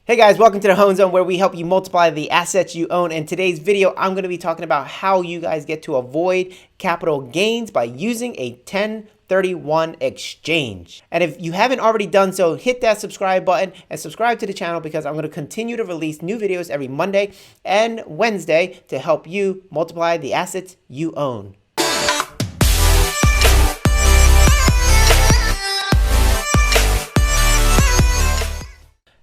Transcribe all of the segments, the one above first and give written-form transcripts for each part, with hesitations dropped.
Hey guys, welcome to the Hoan Zone where we help you multiply the assets you own. In today's video, I'm going to be talking about how you guys get to avoid capital gains by using a 1031 exchange. And if you haven't already done so, hit that subscribe button and subscribe to the channel because I'm going to continue to release new videos every Monday and Wednesday to help you multiply the assets you own.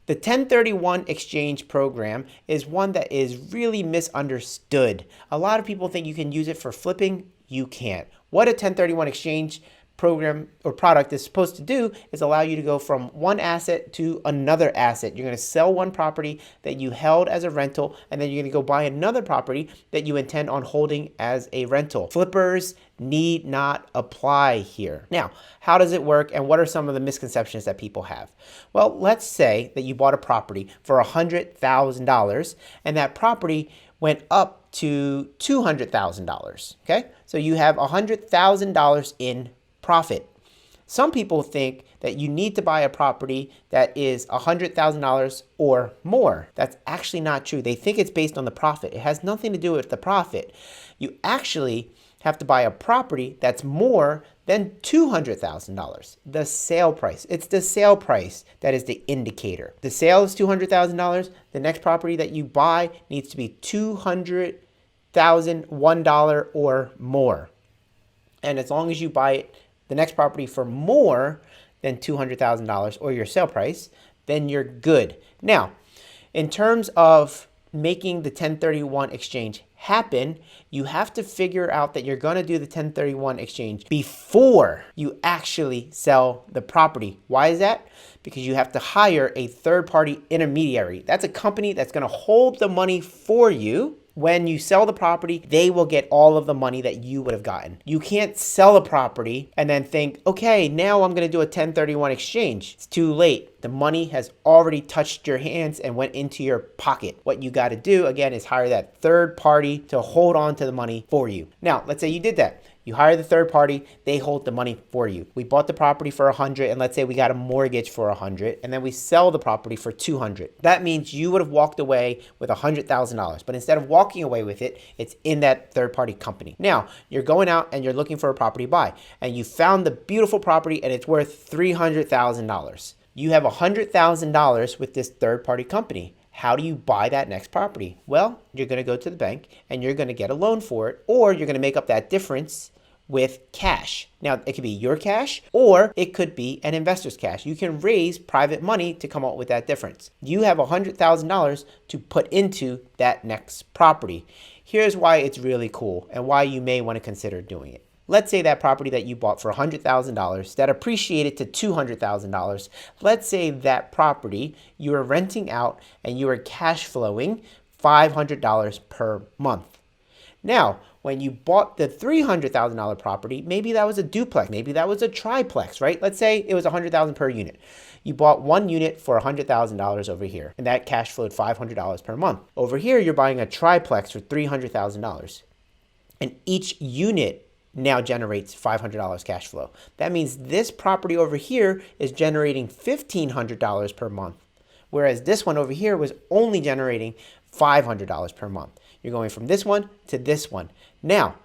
The 1031 exchange program is one that is really misunderstood. A lot of people think you can use it for flipping. You can't. What a 1031 exchange program or product is supposed to do is allow you to go from one asset to another asset. You're going to sell one property that you held as a rental, and then you're going to go buy another property that you intend on holding as a rental. Flippers need not apply here. Now, how does it work and what are some of the misconceptions that people have? Well, let's say that you bought a property for $100,000 and that property went up to $200,000. Okay, so you have $100,000 in profit. Some people think that you need to buy a property that is $100,000 or more. That's actually not true. They think it's based on the profit. It has nothing to do with the profit. You actually have to buy a property that's more than $200,000. The sale price. It's the sale price that is the indicator. The sale is $200,000. The next property that you buy needs to be $200,001 or more. And as long as you buy it, the next property for more than $200,000 or your sale price, then you're good. Now, in terms of making the 1031 exchange happen, you have to figure out that you're going to do the 1031 exchange before you actually sell the property. Why is that? Because you have to hire a third-party intermediary. That's a company that's going to hold the money for you. When you sell the property, they will get all of the money that you would have gotten. You can't sell a property and then think, okay, now I'm going to do a 1031 exchange. It's too late. The money has already touched your hands and went into your pocket. What you got to do, again, is hire that third party to hold on to the money for you. Now, let's say you did that. You hire the third party, they hold the money for you. We bought the property for $100, and let's say we got a mortgage for $100, and then we sell the property for $200. That means you would have walked away with $100,000, but instead of walking away with it, it's in that third party company. Now, you're going out and you're looking for a property to buy, and you found the beautiful property and it's worth $300,000. You have $100,000 with this third party company. How do you buy that next property? Well, you're going to go to the bank and you're going to get a loan for it, or you're going to make up that difference with cash. Now, it could be your cash or it could be an investor's cash. You can raise private money to come up with that difference. You have $100,000 to put into that next property. Here's why it's really cool and why you may want to consider doing it. Let's say that property that you bought for $100,000 that appreciated to $200,000. Let's say that property you were renting out and you were cash flowing $500 per month. Now, when you bought the $300,000 property, maybe that was a duplex, maybe that was a triplex, right? Let's say it was $100,000 per unit. You bought one unit for $100,000 over here, and that cash flowed $500 per month. Over here, you're buying a triplex for $300,000, and each unit now generates $500 cash flow. That means this property over here is generating $1,500 per month, whereas this one over here was only generating $500 per month. You're going from this one to this one. Now,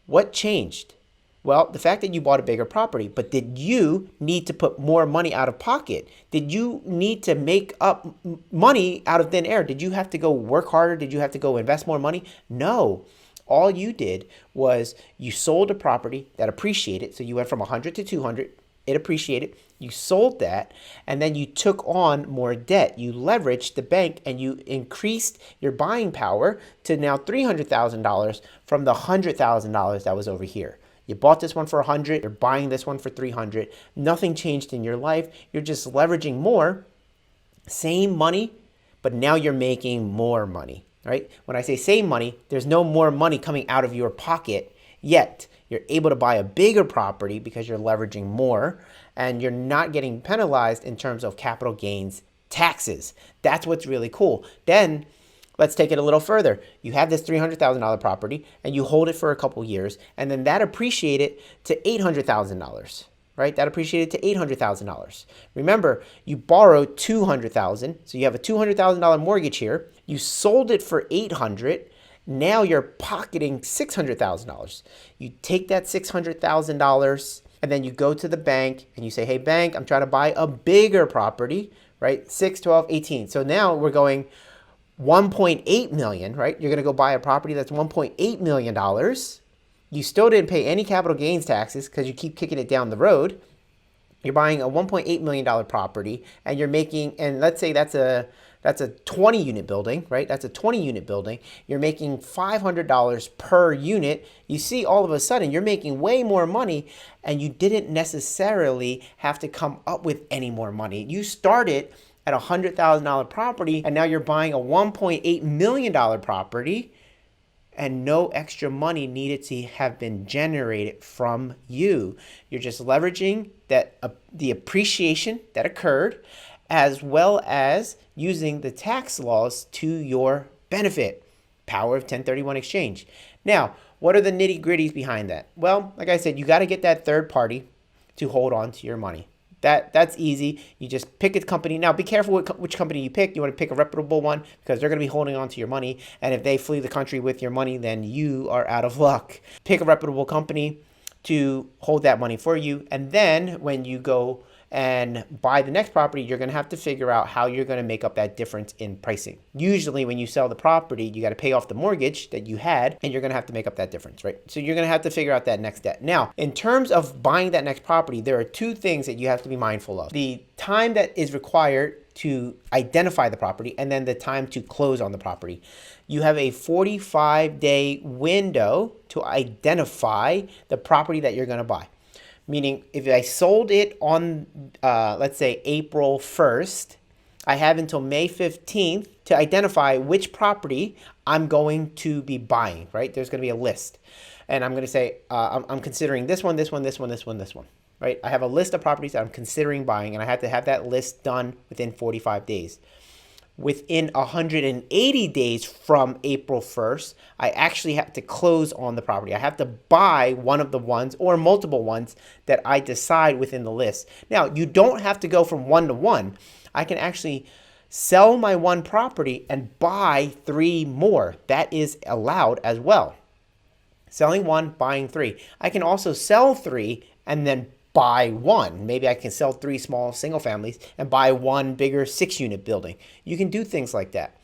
what changed? Well, the fact that you bought a bigger property, but did you need to put more money out of pocket? Did you need to make up money out of thin air? Did you have to go work harder? Did you have to go invest more money? No. All you did was you sold a property that appreciated. So you went from 100 to 200. It appreciated. You sold that, and then you took on more debt. You leveraged the bank, and you increased your buying power to now $300,000 from the $100,000 that was over here. You bought this one for 100. You're buying this one for 300. Nothing changed in your life. You're just leveraging more. Same money, but now you're making more money. Right? When I say same money, there's no more money coming out of your pocket, yet you're able to buy a bigger property because you're leveraging more and you're not getting penalized in terms of capital gains taxes. That's what's really cool. Then let's take it a little further. You have this $300,000 property and you hold it for a couple years, and then that appreciated to $800,000. right? That appreciated to $800,000. Remember, you borrowed $200,000, so you have a $200,000 mortgage here. You sold it for $800,000. Now you're pocketing $600,000. You take that $600,000 and then you go to the bank and you say, hey, bank, I'm trying to buy a bigger property, right? 6, 12, 18. So now we're going 1.8 million, right? You're going to go buy a property that's $1.8 million. You still didn't pay any capital gains taxes because you keep kicking it down the road. You're buying a $1.8 million property and you're making, and let's say that's a 20 unit building, right? That's a 20 unit building. You're making $500 per unit. You see, all of a sudden you're making way more money and you didn't necessarily have to come up with any more money. You started at a $100,000 property and now you're buying a $1.8 million property and no extra money needed to have been generated from you. You're just leveraging that the appreciation that occurred, as well as using the tax laws to your benefit. Power of 1031 exchange. Now, what are the nitty gritties behind that? Well, like I said, you got to get that third party to hold on to your money. That's easy. You just pick a company. Now, be careful which company you pick. You want to pick a reputable one because they're going to be holding on to your money. And if they flee the country with your money, then you are out of luck. Pick a reputable company to hold that money for you. And then when you go and buy the next property, you're going to have to figure out how you're going to make up that difference in pricing. Usually when you sell the property, you got to pay off the mortgage that you had and you're going to have to make up that difference, right? So you're going to have to figure out that next debt. Now, in terms of buying that next property, there are two things that you have to be mindful of. The time that is required to identify the property and then the time to close on the property. You have a 45-day window to identify the property that you're going to buy. Meaning, if I sold it on, let's say, April 1st, I have until May 15th to identify which property I'm going to be buying, right? There's going to be a list. And I'm going to say, I'm considering this one, this one, this one, this one, this one, right? I have a list of properties that I'm considering buying, and I have to have that list done within 45 days. Within 180 days from April 1st, I actually have to close on the property. I have to buy one of the ones or multiple ones that I decide within the list. Now, you don't have to go from one to one. I can actually sell my one property and buy 3 more. That is allowed as well. Selling 1, buying 3. I can also sell 3 and then buy 1. Maybe I can sell 3 small single families and buy 1 bigger 6-unit building. You can do things like that.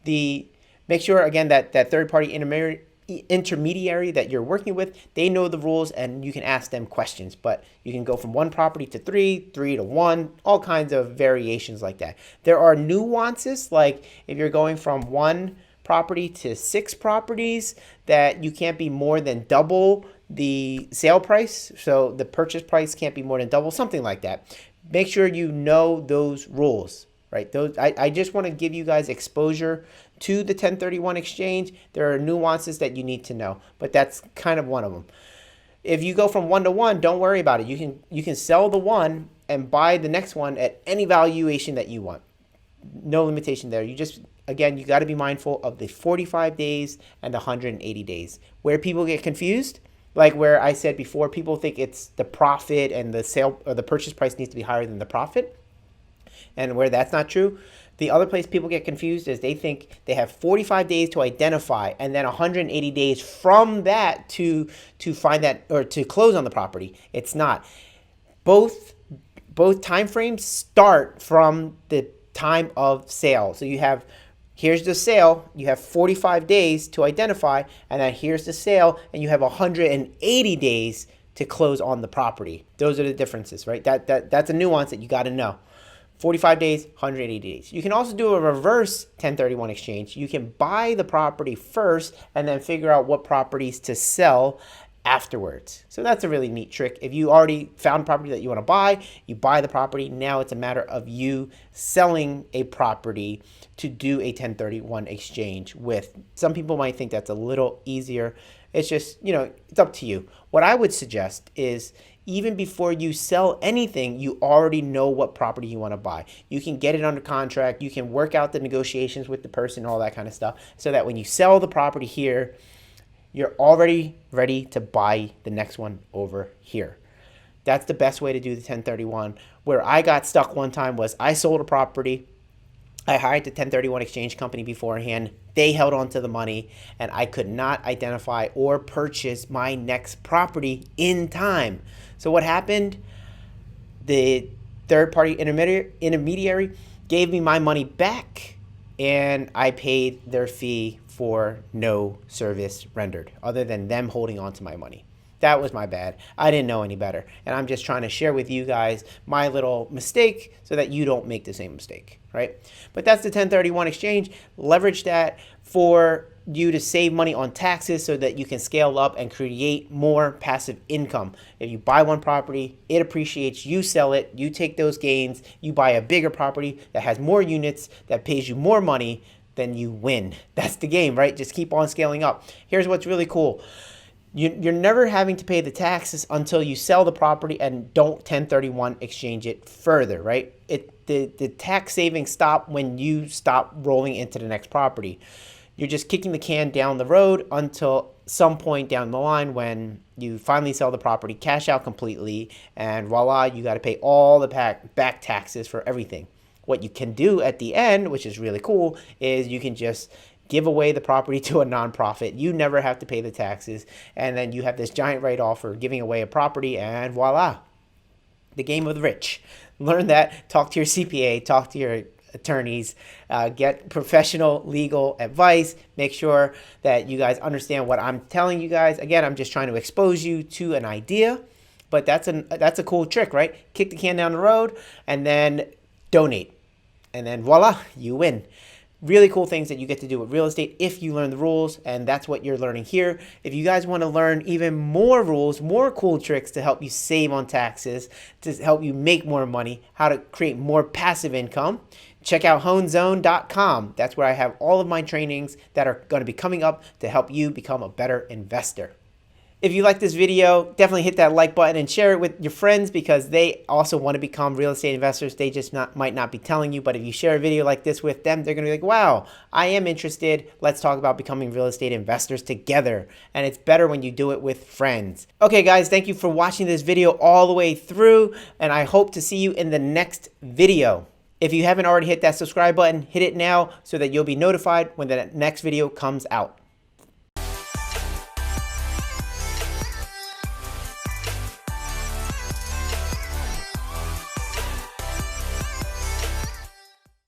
Make sure, again, that third party intermediary that you're working with, they know the rules and you can ask them questions. But you can go from 1 property to 3 to 1, all kinds of variations like that. There are nuances, like if you're going from 1 property to 6 properties, that you can't be more than double the sale price. So the purchase price can't be more than double, something like that. Make sure you know those rules, right? I just want to give you guys exposure to the 1031 exchange. There are nuances that you need to know, but that's kind of one of them. If you go from 1 to 1, don't worry about it. You can sell the one and buy the next one at any valuation that you want. No limitation there. Again, you got to be mindful of the 45 days and the 180 days. Where people get confused, like where I said before, people think it's the profit and the sale or the purchase price needs to be higher than the profit. And where that's not true, the other place people get confused is they think they have 45 days to identify and then 180 days from that to find that or to close on the property. It's not. Both time frames start from the time of sale. So here's the sale, you have 45 days to identify, and then here's the sale, and you have 180 days to close on the property. Those are the differences, right? That's a nuance that you got to know. 45 days, 180 days. You can also do a reverse 1031 exchange. You can buy the property first and then figure out what properties to sell afterwards. So that's a really neat trick. If you already found a property that you want to buy, you buy the property. Now it's a matter of you selling a property to do a 1031 exchange with. Some people might think that's a little easier. It's just, it's up to you. What I would suggest is even before you sell anything, you already know what property you want to buy. You can get it under contract. You can work out the negotiations with the person, all that kind of stuff, so that when you sell the property here, you're already ready to buy the next one over here. That's the best way to do the 1031. Where I got stuck one time was I sold a property. I hired the 1031 exchange company beforehand. They held on to the money, and I could not identify or purchase my next property in time. So what happened? The third-party intermediary gave me my money back, and I paid their fee for no service rendered other than them holding on to my money. That was my bad. I didn't know any better. And I'm just trying to share with you guys my little mistake so that you don't make the same mistake, right? But that's the 1031 exchange. Leverage that for you to save money on taxes so that you can scale up and create more passive income. If you buy one property, it appreciates, you sell it, you take those gains, you buy a bigger property that has more units, that pays you more money, then you win. That's the game, right? Just keep on scaling up. Here's what's really cool. You're never having to pay the taxes until you sell the property and don't 1031 exchange it further, right? The tax savings stop when you stop rolling into the next property. You're just kicking the can down the road until some point down the line when you finally sell the property, cash out completely, and voila, you got to pay all the back taxes for everything. What you can do at the end, which is really cool, is you can just give away the property to a nonprofit. You never have to pay the taxes. And then you have this giant write-off for giving away a property, and voila, the game of the rich. Learn that. Talk to your CPA. Talk to your attorneys. Get professional legal advice. Make sure that you guys understand what I'm telling you guys. Again, I'm just trying to expose you to an idea. But that's a cool trick, right? Kick the can down the road and then donate. And then voila, you win. Really cool things that you get to do with real estate if you learn the rules, and that's what you're learning here. If you guys want to learn even more rules, more cool tricks to help you save on taxes, to help you make more money, how to create more passive income, check out hoanzone.com. That's where I have all of my trainings that are going to be coming up to help you become a better investor. If you like this video, definitely hit that like button and share it with your friends because they also want to become real estate investors. They just might not be telling you, but if you share a video like this with them, they're going to be like, wow, I am interested. Let's talk about becoming real estate investors together. And it's better when you do it with friends. Okay, guys, thank you for watching this video all the way through, and I hope to see you in the next video. If you haven't already hit that subscribe button, hit it now so that you'll be notified when the next video comes out.